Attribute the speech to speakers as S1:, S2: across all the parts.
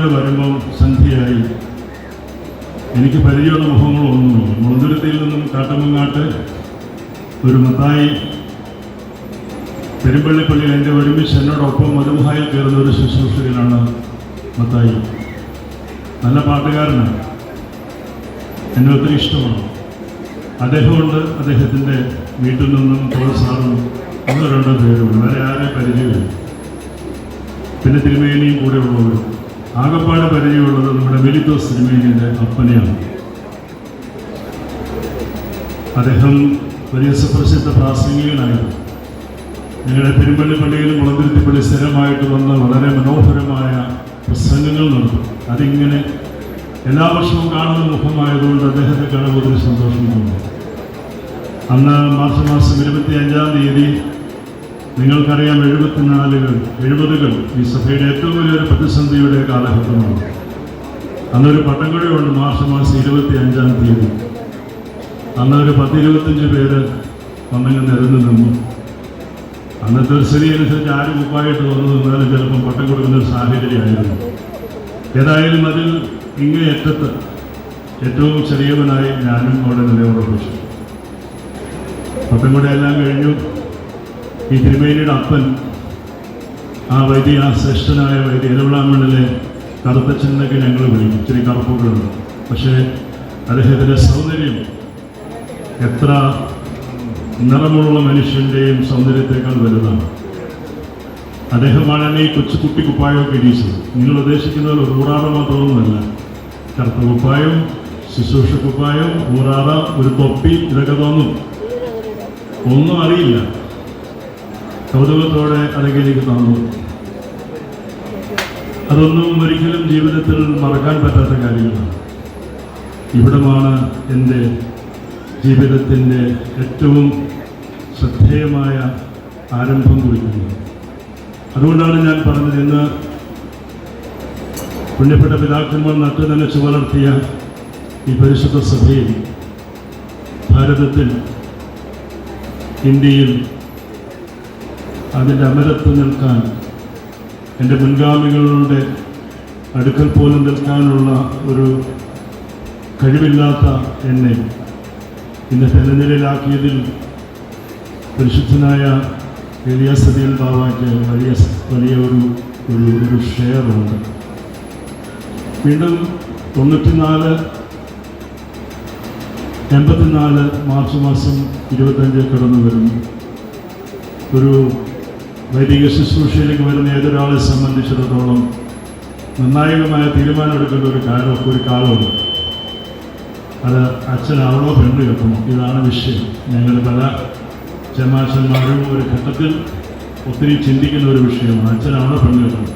S1: ഇങ്ങനെ വരുമ്പം സന്ധ്യയായി. എനിക്ക് പരിചയമുള്ള മുഖങ്ങളൊന്നുമില്ല. മുളന്തുരുത്തിയിൽ നിന്നും കാട്ടമങ്ങാട്ട് ഒരു മത്തായി പെരുമ്പള്ളിപ്പള്ളിയിൽ എൻ്റെ ഒരുമിച്ച് എന്നോടൊപ്പം മരുമുഹായിൽ കയറുന്ന ഒരു ശുശ്രൂഷകനാണ് മത്തായി. നല്ല പാട്ടുകാരനാണ്, എന്നെ ഒത്തിരി ഇഷ്ടമാണ്. അദ്ദേഹമുണ്ട്, അദ്ദേഹത്തിൻ്റെ വീട്ടിൽ നിന്നും സാറും 1-2 പേരുണ്ട്, വേറെ ആരെ പരിചയമില്ല. പിന്നെ തിരുമേനിയും കൂടെ ഉള്ളവരും. ആകപ്പാട് പരിചയമുള്ളത് നമ്മുടെ മെലിത്തോസ് തിരുമേനിയുടെ അപ്പനെയാണ്. അദ്ദേഹം വലിയ സുപ്രസിദ്ധ പ്രാസംഗികനായിരുന്നു. ഞങ്ങളുടെ പെരുമ്പള്ളിപ്പള്ളിയിലും മുളന്തുരുത്തിപ്പള്ളി സ്ഥിരമായിട്ട് വന്ന് വളരെ മനോഹരമായ പ്രസംഗങ്ങൾ നടത്തും. അതിങ്ങനെ എല്ലാ വർഷവും കാണുന്ന മുഖമായതുകൊണ്ട് അദ്ദേഹത്തെ കാണുമ്പോൾ ഒത്തിരി സന്തോഷം തോന്നുന്നു. അന്ന് മാർച്ച് മാസം 25-ാം തീയതി നിങ്ങൾക്കറിയാം, 70-കൾ ഈ സഭയുടെ ഏറ്റവും വലിയൊരു പ്രതിസന്ധിയുടെ കാലഘട്ടമാണ്. അന്നൊരു പട്ടംകൊഴിയുണ്ട് മാർച്ച് മാസം 25-ാം തീയതി. അന്നൊരു 10-25 പേര് വന്നങ്ങ് നിരന്ന് നിന്നു. അന്നത്തെ ഒരു സ്ഥിതി അനുസരിച്ച് ആരും ഉപ്പായിട്ട് വന്നു നിന്നാലും ചിലപ്പം പട്ടം കൊടുക്കുന്ന ഒരു സാഹചര്യമായിരുന്നു. ഏതായാലും അതിൽ ഇങ്ങേയറ്റത്ത് ഏറ്റവും ചെറിയവനായി ഞാനും അവിടെ നിലയുറപ്പിച്ചു. പട്ടം കൂടെ എല്ലാം കഴിഞ്ഞു. ഈ തിരുമേനിയുടെ അപ്പൻ, ആ ശ്രേഷ്ഠനായ വൈദ്യ ഇലവിളാമണ്ണിലെ കറുത്തച്ഛനൊക്കെ ഞങ്ങൾ വിളിക്കും. ഇച്ചിരി കറുപ്പുകളുണ്ട്, പക്ഷേ അദ്ദേഹത്തിൻ്റെ സൗന്ദര്യം എത്ര നിറമുള്ള മനുഷ്യൻ്റെയും സൗന്ദര്യത്തേക്കാൾ വലുതാണ്. അദ്ദേഹമാണ് എന്നെ ഈ കൊച്ചു കുട്ടി കുപ്പായമൊക്കെ ഇടിച്ചത്. നിങ്ങൾ ഉദ്ദേശിക്കുന്നത് ഒരു ഊറാറ മാത്രമൊന്നുമല്ല. കറുത്ത കുപ്പായം, ശുശ്രൂഷ കുപ്പായം, ഊറാറ, ഒരു തൊപ്പി, ഇതൊക്കെ തോന്നും. ഒന്നും അറിയില്ല. കൗതുകത്തോടെ അതൊക്കെ എനിക്ക് തന്നു. അതൊന്നും ഒരിക്കലും ജീവിതത്തിൽ മറക്കാൻ പറ്റാത്ത കാര്യങ്ങളാണ്. ഇവിടമാണ് എൻ്റെ ജീവിതത്തിൻ്റെ ഏറ്റവും ശ്രദ്ധേയമായ ആരംഭം കുറിക്കുന്നത്. അതുകൊണ്ടാണ് ഞാൻ പറഞ്ഞത്, ഇന്ന് പുണ്യപ്പെട്ട പിതാക്കന്മാർ നട്ടുനനച്ചു വളർത്തിയ ഈ പരിശുദ്ധ സഭയിൽ, ഭാരതത്തിൽ, ഇന്ത്യയിൽ അതിൻ്റെ അമരത്ത് നിൽക്കാൻ, എൻ്റെ മുൻഗാമികളുടെ അടുക്കൽ പോലും നിൽക്കാനുള്ള ഒരു കഴിവില്ലാത്ത എന്നെ ഇന്ന് തെരഞ്ഞെടുപ്പിലാക്കിയതിൽ പരിശുദ്ധനായ ഏലിയാസതിയൽ ബാബയ്ക്ക് വലിയ ഒരു ഷെയറുണ്ട്. വീണ്ടും 84 മാർച്ച് മാസം 25 കടന്നു വരുന്നു. ഒരു വൈദിക ശുശ്രൂഷയിലേക്ക് വരുന്ന ഏതൊരാളെ സംബന്ധിച്ചിടത്തോളം നിർണായകമായ തീരുമാനമെടുക്കേണ്ട ഒരു കാലമുണ്ട്. അത് അച്ഛനാവണോ പെണ്ണ് കെട്ടണോ, ഇതാണ് വിഷയം. ഞങ്ങൾ പല ചമാശന്മാരും ഒരു ഘട്ടത്തിൽ ഒത്തിരി ചിന്തിക്കുന്ന ഒരു വിഷയമാണ്, അച്ഛനാവണോ പെണ്ണ് കെട്ടണോ.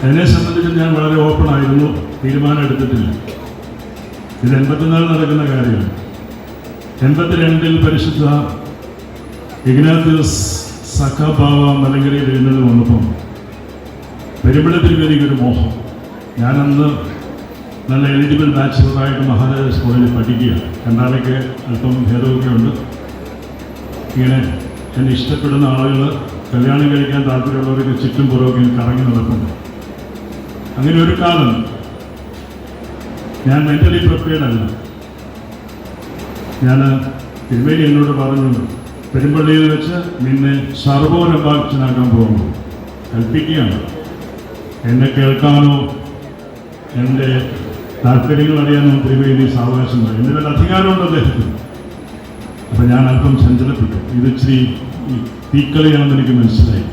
S1: എന്നെ സംബന്ധിച്ച് ഞാൻ വളരെ ഓപ്പണായിരുന്നു, തീരുമാനം എടുത്തിട്ടില്ല. ഇത് 84 നടക്കുന്ന കാര്യമാണ്. 82 പരിശുദ്ധ ഇഗ്നാത്യോസ് സഖാബാവ മലങ്കരയിൽ എഴുന്നേറ്റ് വന്നപ്പം പെരുമ്പള്ളത്തിൽ എനിക്കൊരു മോഹം. ഞാനന്ന് നല്ല എലിജിബിൾ ബാച്ചിലറായിട്ട് മഹാരാജാസ് കോളേജിൽ പഠിക്കുക. കണ്ടാലൊക്കെ അല്പം ഭേദമൊക്കെ ഉണ്ട്. ഇങ്ങനെ എന്നെ ഇഷ്ടപ്പെടുന്ന ആളുകൾ, കല്യാണം കഴിക്കാൻ താല്പര്യമുള്ളവർക്ക് ചുറ്റും പുറമൊക്കെ കറങ്ങി നടക്കുന്നു. അങ്ങനെ ഒരു കാലം ഞാൻ മെൻ്റലി പ്രിപ്പയർഡ് അല്ല. ഞാൻ തിരുമേനി എന്നോട് പറഞ്ഞു, പെരുമ്പള്ളിയിൽ വെച്ച് നിന്നെ സർവോരഭാക്ഷനാക്കാൻ പോകുന്നു. കൽപ്പിക്കുകയാണ്. എന്നെ കേൾക്കാനോ എൻ്റെ താല്പര്യങ്ങൾ അറിയാനോ തിരുമേനി സാവകാശമായി. എൻ്റെ വല്ല അധികാരമുണ്ട് അദ്ദേഹത്തിന്. അപ്പം ഞാൻ അല്പം ചഞ്ചലപ്പെട്ടു. ഇത് ഇച്ചിരി തീക്കളിയാണെന്ന് എനിക്ക് മനസ്സിലായി.